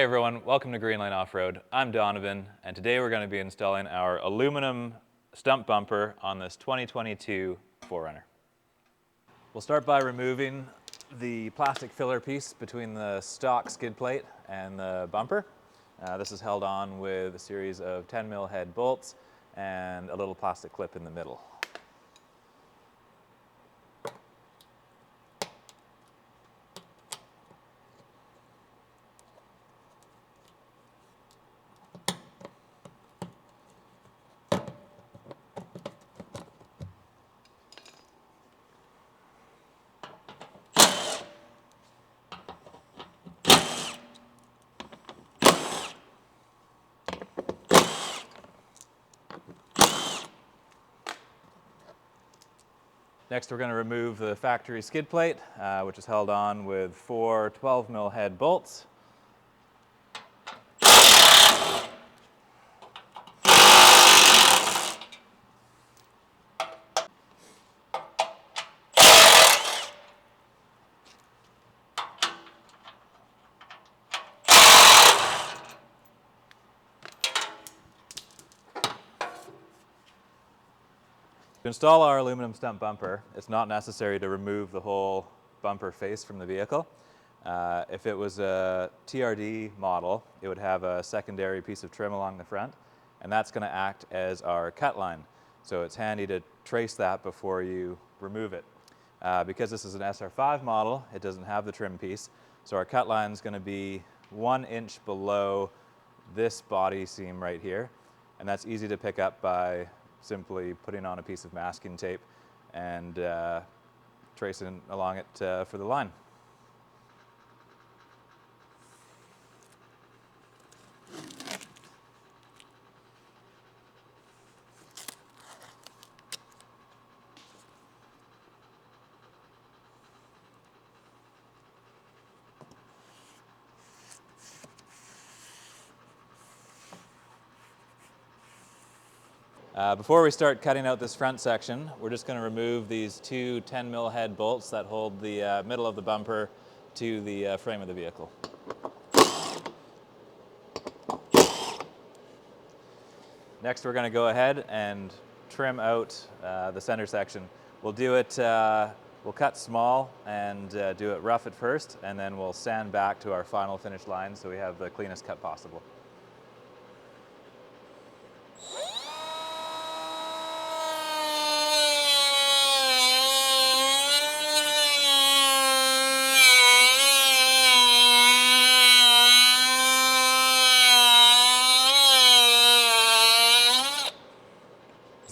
Hey everyone, welcome to Greenlane Off-Road. I'm Donovan, and today we're going to be installing our aluminum stump bumper on this 2022 4Runner. We'll start by removing the plastic filler piece between the stock skid plate and the bumper. This is held on with a series of 10mm head bolts and a little plastic clip in the middle. Next, we're going to remove the factory skid plate, which is held on with 4 12mm head bolts. To install our aluminum stump bumper, it's not necessary to remove the whole bumper face from the vehicle. If it was a TRD model, it would have a secondary piece of trim along the front, and that's going to act as our cut line. So it's handy to trace that before you remove it. Because this is an SR5 model, it doesn't have the trim piece, so our cut line is going to be 1 inch below this body seam right here, and that's easy to pick up by simply putting on a piece of masking tape and tracing along it for the line. Before we start cutting out this front section, we're just going to remove these 2 10mm head bolts that hold the middle of the bumper to the frame of the vehicle. Next, we're going to go ahead and trim out the center section. We'll do it, we'll cut small and do it rough at first, and then we'll sand back to our final finish line so we have the cleanest cut possible.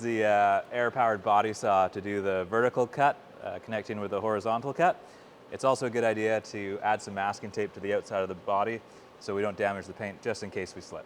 The air-powered body saw to do the vertical cut, connecting with the horizontal cut. It's also a good idea to add some masking tape to the outside of the body so we don't damage the paint just in case we slip.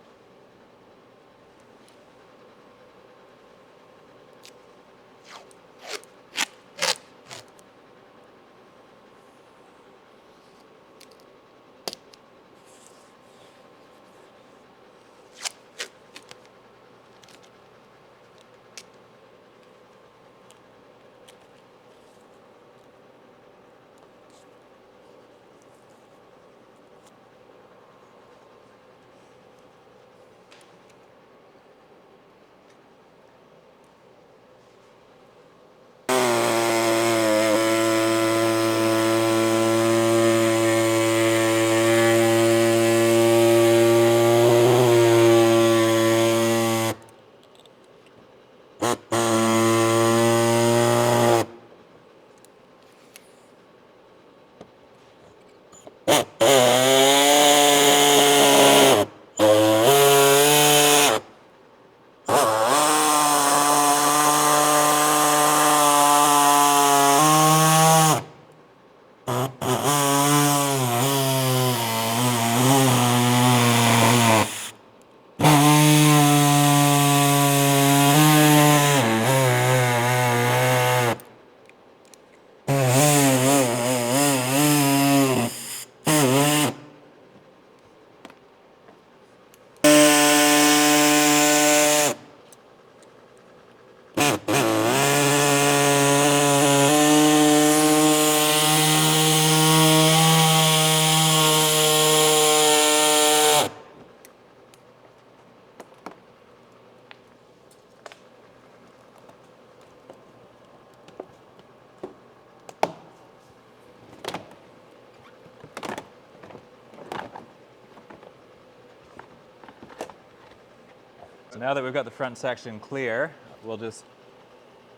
So now that we've got the front section clear, we'll just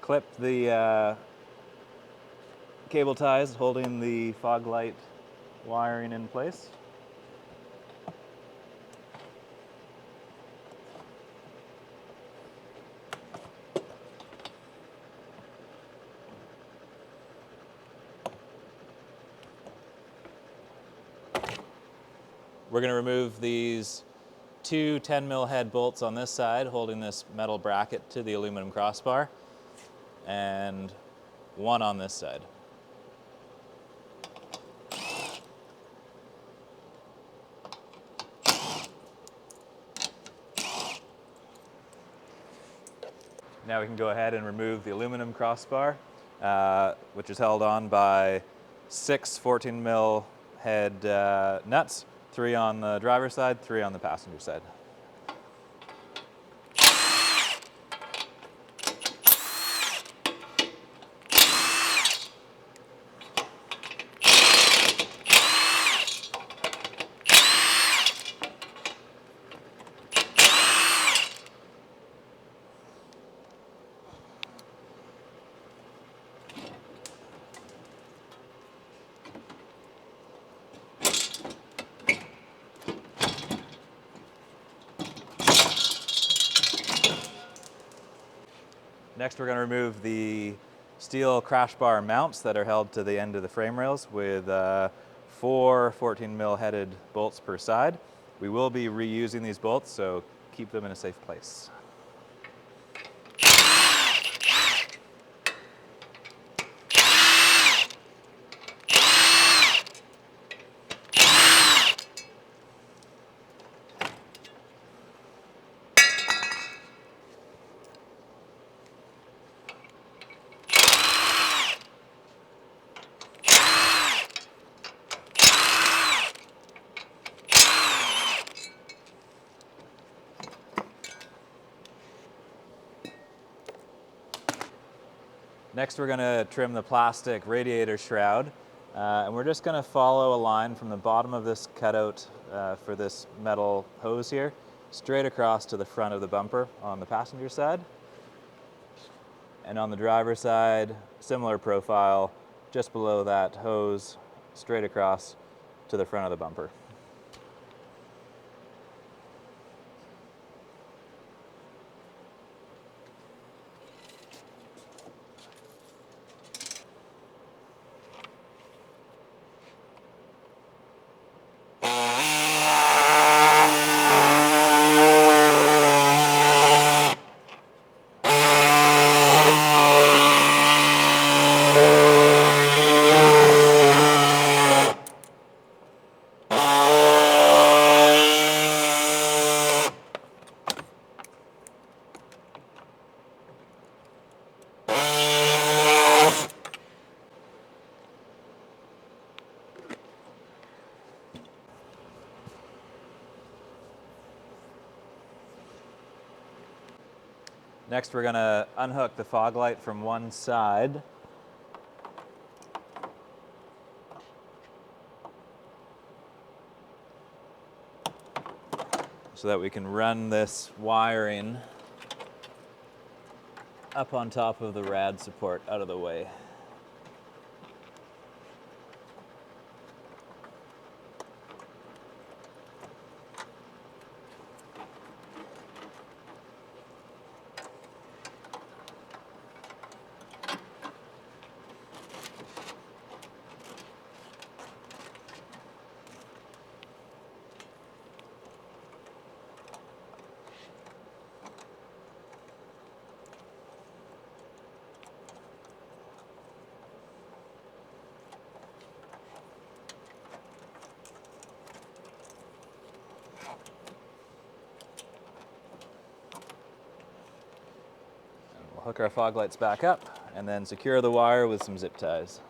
clip the cable ties holding the fog light wiring in place. We're going to remove these two 10mm head bolts on this side holding this metal bracket to the aluminum crossbar, and one on this side. Now we can go ahead and remove the aluminum crossbar, which is held on by 6 14mm head nuts, 3 on the driver's side, 3 on the passenger side. Next, we're going to remove the steel crash bar mounts that are held to the end of the frame rails with 4 14mm headed bolts per side. We will be reusing these bolts, so keep them in a safe place. Next, we're going to trim the plastic radiator shroud, and we're just going to follow a line from the bottom of this cutout for this metal hose here, straight across to the front of the bumper on the passenger side. And on the driver's side, similar profile, just below that hose, straight across to the front of the bumper. Next, we're going to unhook the fog light from one side. So that we can run this wiring up on top of the rad support out of the way. Hook our fog lights back up and then secure the wire with some zip ties.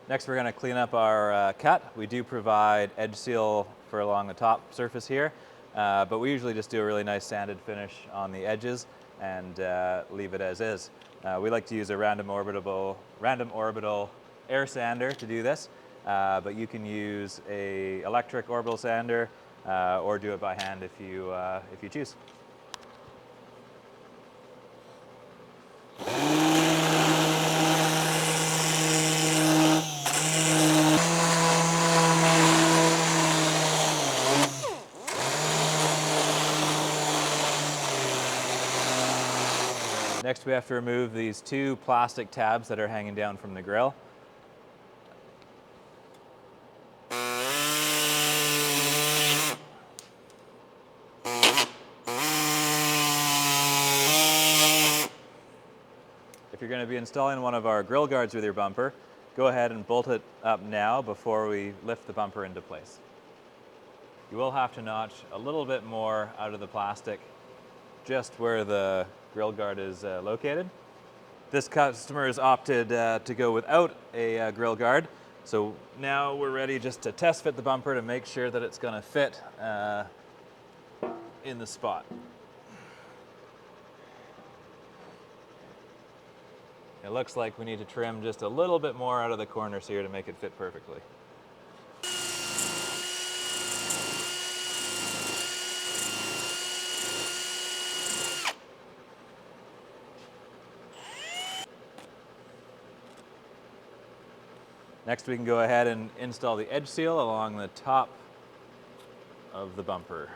Next, we're going to clean up our cut. We do provide edge seal for along the top surface here, but we usually just do a really nice sanded finish on the edges and leave it as is. We like to use a random orbital air sander to do this, but you can use a electric orbital sander or do it by hand if you choose. Next, we have to remove these two plastic tabs that are hanging down from the grill. If you're going to be installing one of our grill guards with your bumper, go ahead and bolt it up now before we lift the bumper into place. You will have to notch a little bit more out of the plastic just where the grill guard is located. This customer has opted to go without a grill guard, so now we're ready just to test fit the bumper to make sure that it's going to fit in the spot. It looks like we need to trim just a little bit more out of the corners here to make it fit perfectly. Next, we can go ahead and install the edge seal along the top of the bumper.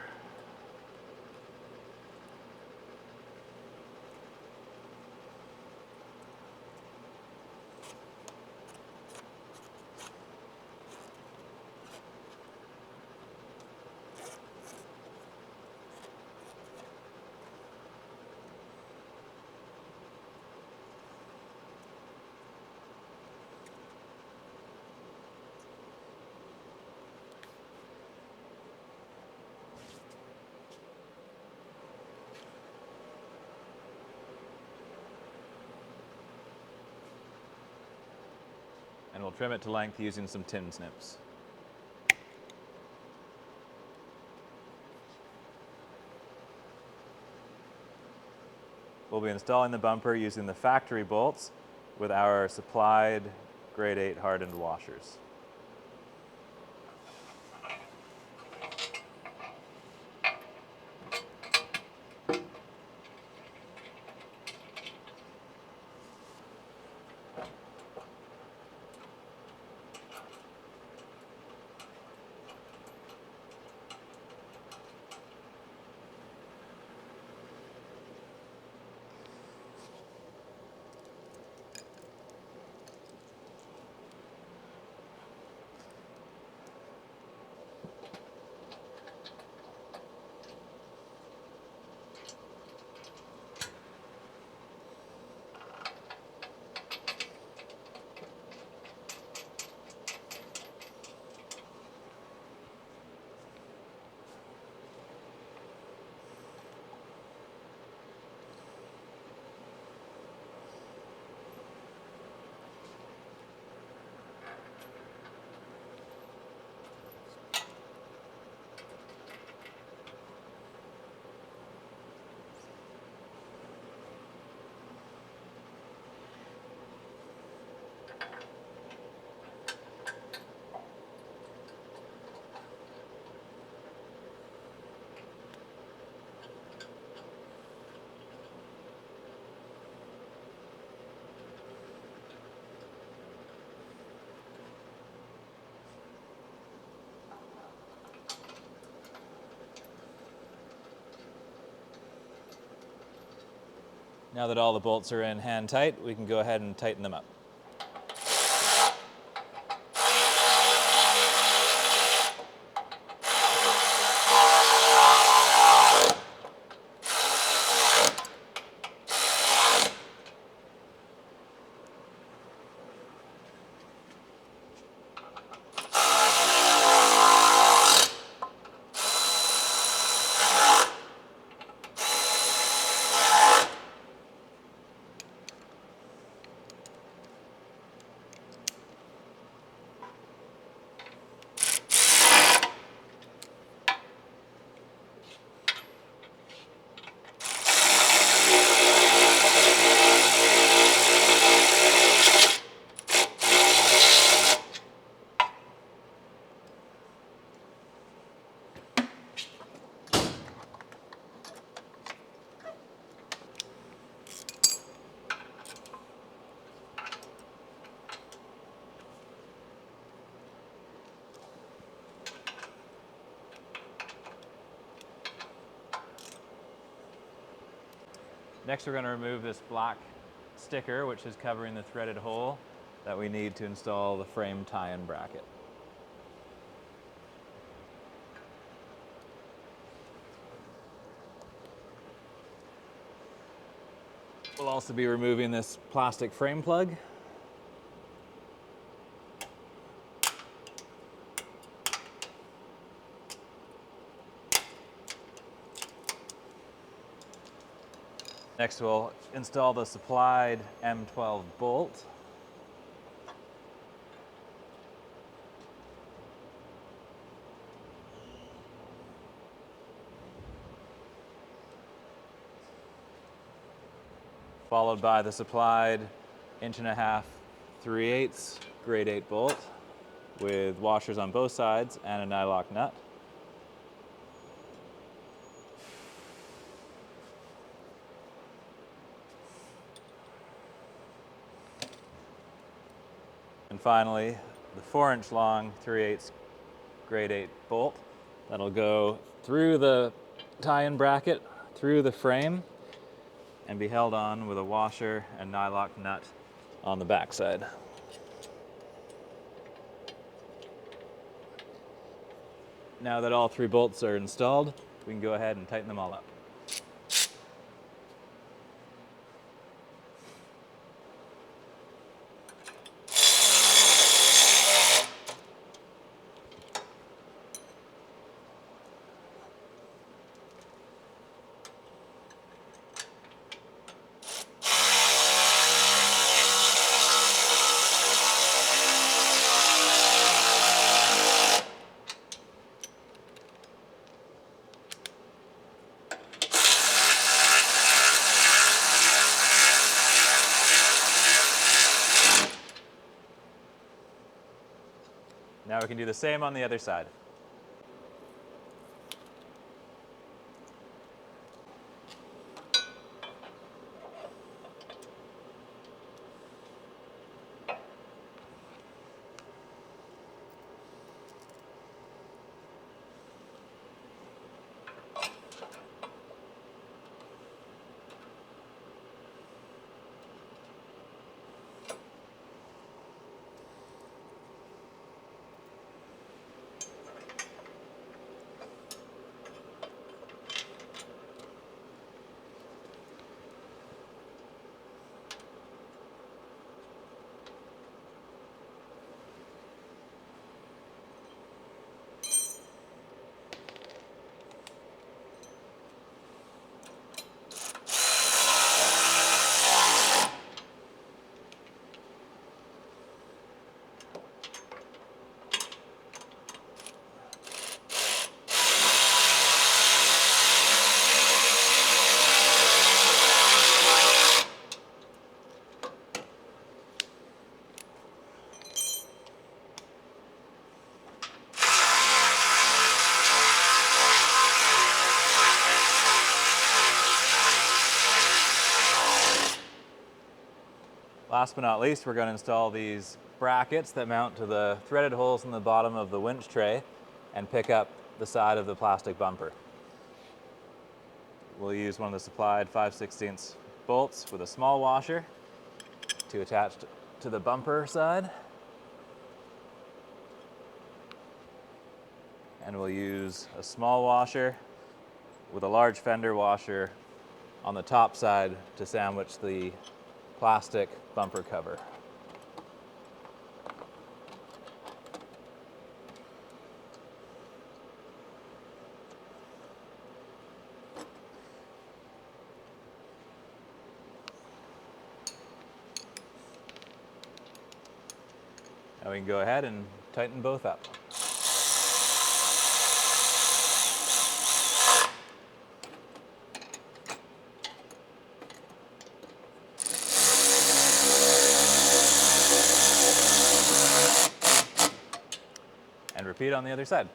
And we'll trim it to length using some tin snips. We'll be installing the bumper using the factory bolts with our supplied grade 8 hardened washers. Now that all the bolts are in hand tight, we can go ahead and tighten them up. Next, we're going to remove this black sticker, which is covering the threaded hole that we need to install the frame tie-in bracket. We'll also be removing this plastic frame plug. Next, we'll install the supplied M12 bolt. Followed by the supplied 1.5" 3/8" grade 8 bolt with washers on both sides and a nylock nut. And finally, the 4" long 3/8" grade 8 bolt that'll go through the tie-in bracket, through the frame, and be held on with a washer and nylock nut on the backside. Now that all 3 bolts are installed, we can go ahead and tighten them all up. Now we can do the same on the other side. Last but not least, we're going to install these brackets that mount to the threaded holes in the bottom of the winch tray and pick up the side of the plastic bumper. We'll use one of the supplied 5/16" bolts with a small washer to attach to the bumper side. And we'll use a small washer with a large fender washer on the top side to sandwich the plastic bumper cover. Now we can go ahead and tighten both up. And repeat on the other side.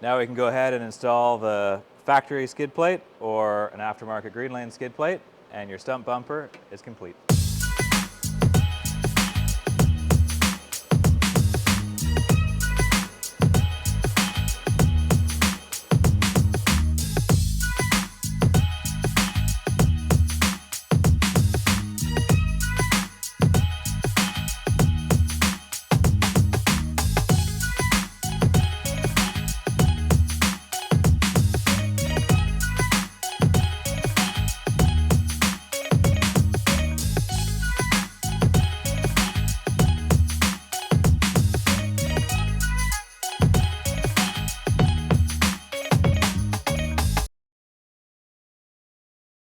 Now we can go ahead and install the factory skid plate or an aftermarket Greenlane skid plate, and your stump bumper is complete.